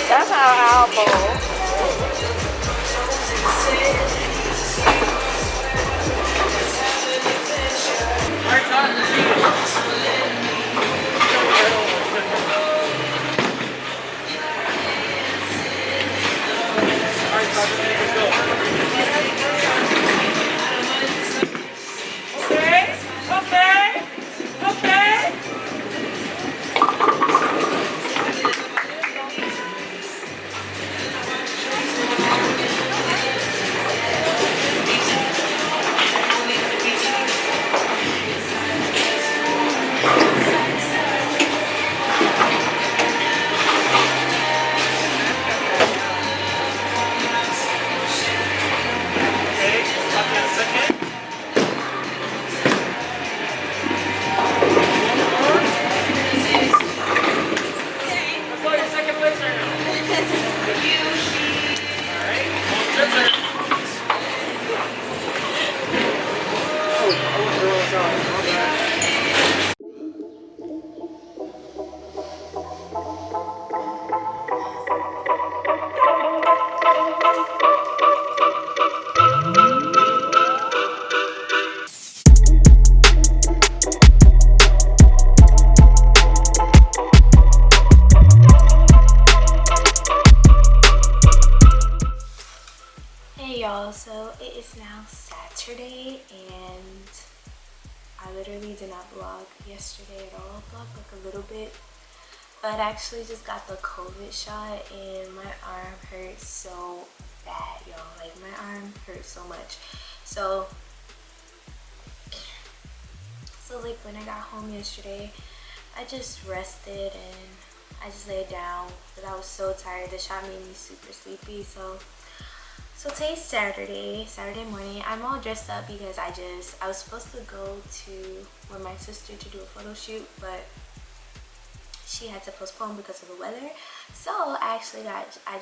That's our album. So it is now Saturday and I literally did not vlog yesterday at all. I vlogged like a little bit, but I actually just got the COVID shot and my arm hurts so bad, y'all. Like my arm hurts so much. So like when I got home yesterday, I just rested and I just laid down because I was so tired. The shot made me super sleepy. So today's Saturday morning. I'm all dressed up because I was supposed to go with my sister to do a photo shoot, but she had to postpone because of the weather. So I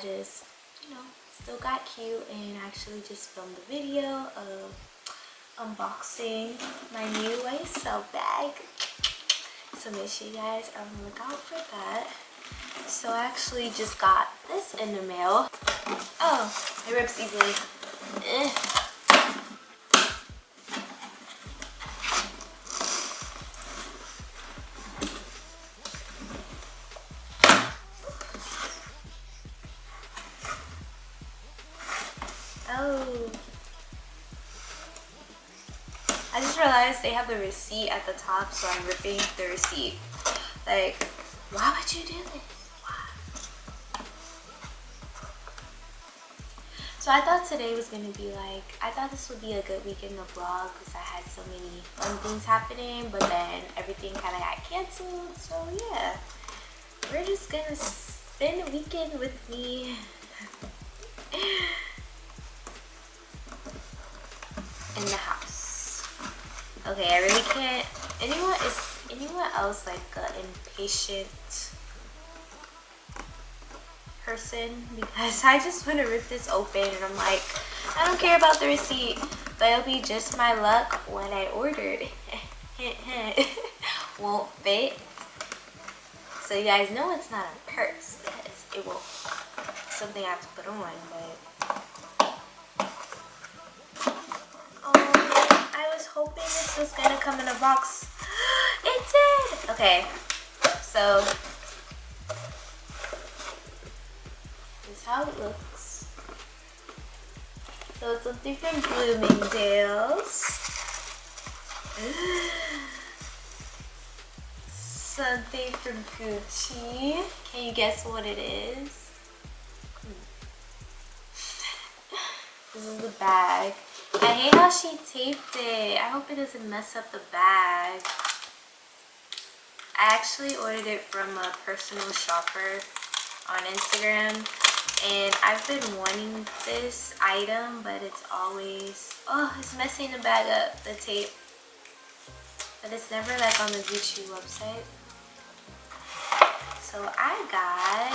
just, you know, still got cute and actually just filmed the video of unboxing my new YSL bag. So make sure you guys are on the lookout for that. So I actually just got this in the mail. Oh, it rips easily. Oh. I just realized they have the receipt at the top, so I'm ripping the receipt. Like, why would you do this? So I thought today was gonna be like, I thought this would be a good weekend to vlog because I had so many fun things happening, but then everything kind of got canceled. So yeah, we're just gonna spend the weekend with me. In the house. Okay, I really can't. Anyone else like an impatient person? Because I just want to rip this open and I'm like, I don't care about the receipt, but it'll be just my luck what I ordered won't fit. So you guys know it's not a purse because it will something I have to put on, but I was hoping this was gonna come in a box. It did! Okay, so this is how it looks. So it's something from Bloomingdale's. Something from Gucci. Can you guess what it is? This is the bag. I hate how she taped it. I hope it doesn't mess up the bag. I actually ordered it from a personal shopper on Instagram. And I've been wanting this item, but it's always... Oh, it's messing the bag up. The tape. but it's never like on the Gucci website. So I got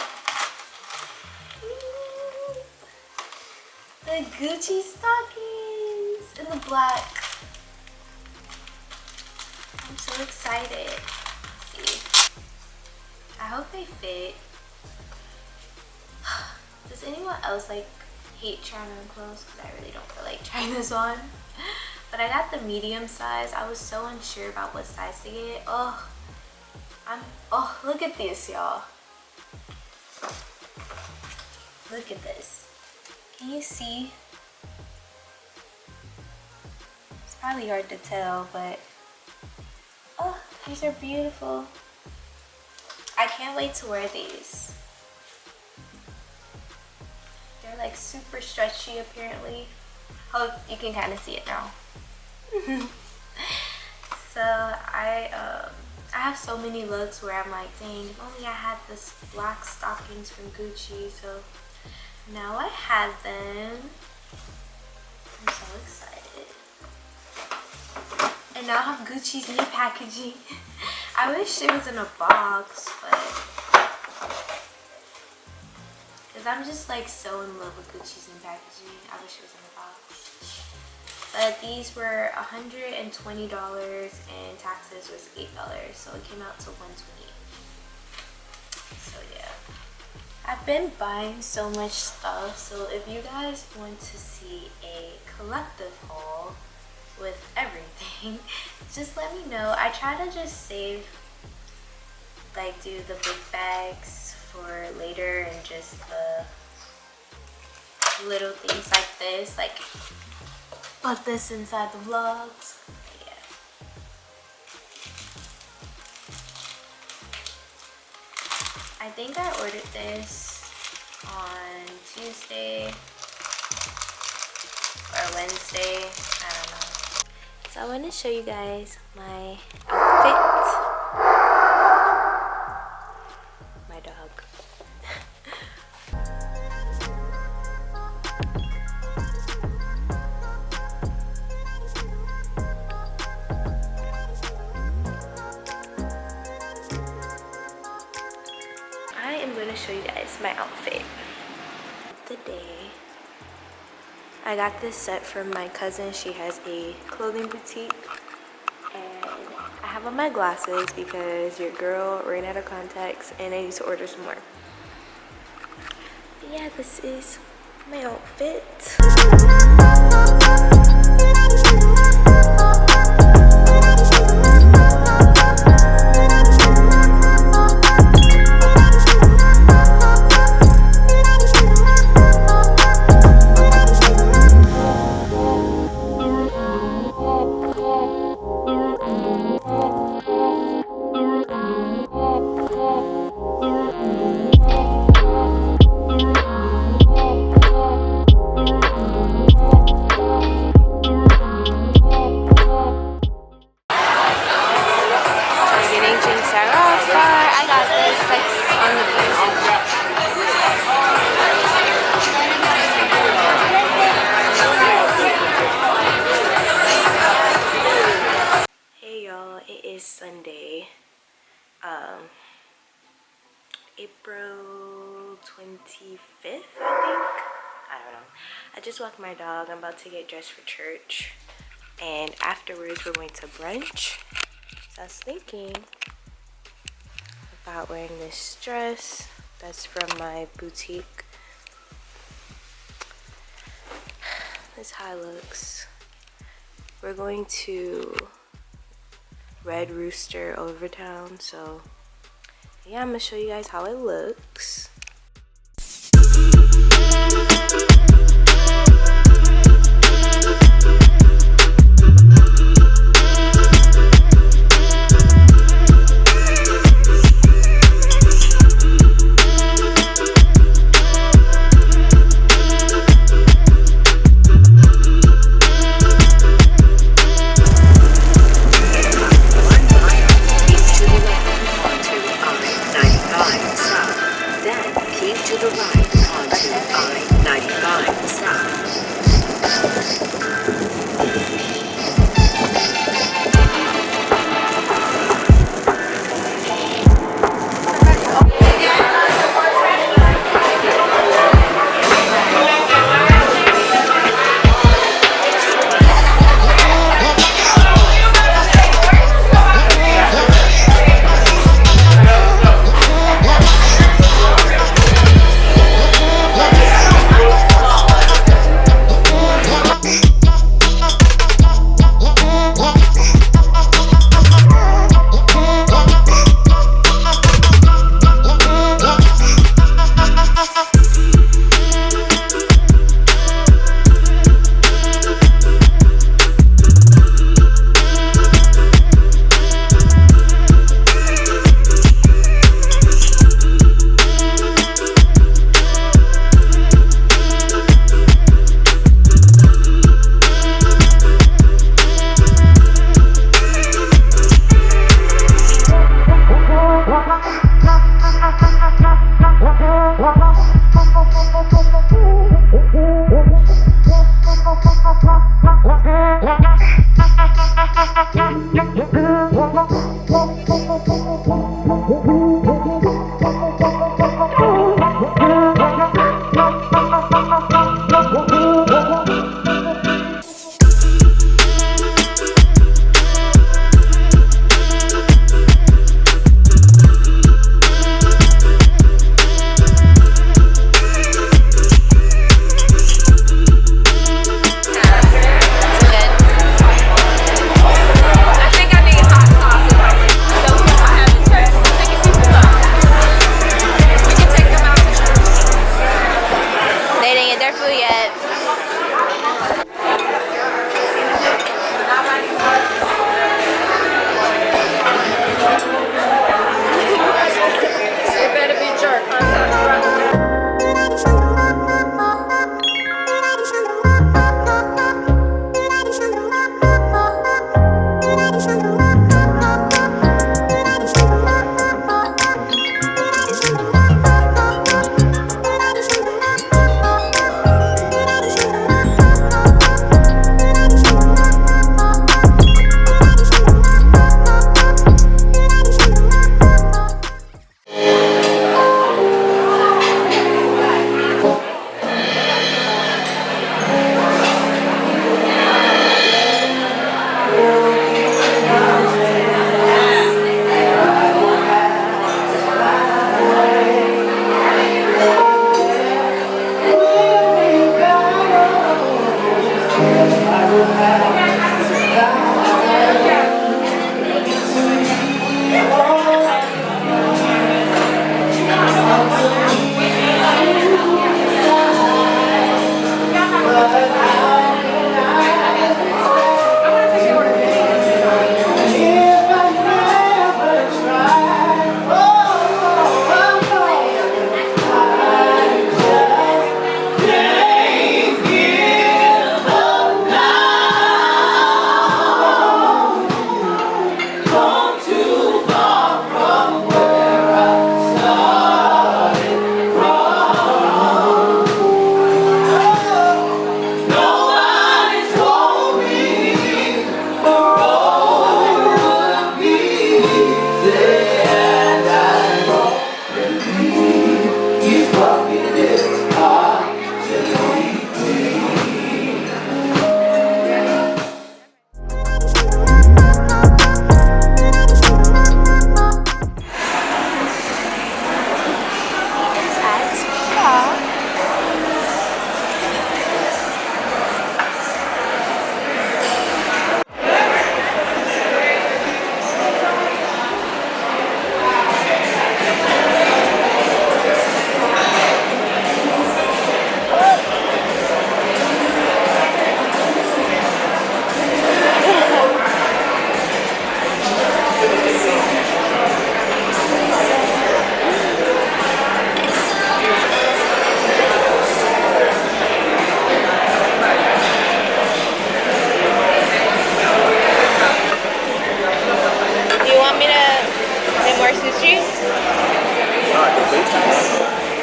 the Gucci stockings in the black. I'm so excited. Let's see. I hope they fit. Does anyone else like hate trying on clothes? Because I really don't feel like trying this on. But I got the medium size. I was so unsure about what size to get. Oh, look at this, y'all. Look at this. Can you see? It's probably hard to tell, but oh, these are beautiful. I can't wait to wear these. They're like super stretchy apparently. Oh, you can kind of see it now. So I have so many looks where I'm like, dang, if only I had this black stockings from Gucci. So now I have them. I'm so excited. And now I have Gucci's new packaging. I wish it was in a box, but because I'm just like so in love with Gucci's new packaging. I wish it was in a box. But these were $120 and taxes was $8, so it came out to $128. So yeah, I've been buying so much stuff. So if you guys want to see a collective haul with everything, just let me know. I try to just save, like, do the big bags for later and just the little things like this, like put this inside the vlogs. Yeah. I think I ordered this on Tuesday or Wednesday. I don't know. So I want to show you guys my outfit. My dog. Show you guys my outfit of the day. I got this set from my cousin. She has a clothing boutique, and I have on my glasses because your girl ran out of contacts and I need to order some more. But yeah, this is my outfit. Sunday, April 25th, I think. I don't know. I just walked my dog. I'm about to get dressed for church, and afterwards we're going to brunch. So I was thinking about wearing this dress that's from my boutique. This is how it looks. We're going to Red Rooster Overtown, so yeah, I'm gonna show you guys how it looks. to the right onto I-95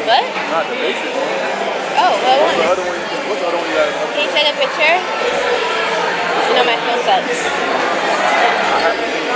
What? Not the basic one. Oh, what one? What's the other one you got? Can you take a picture? No, my phone sucks.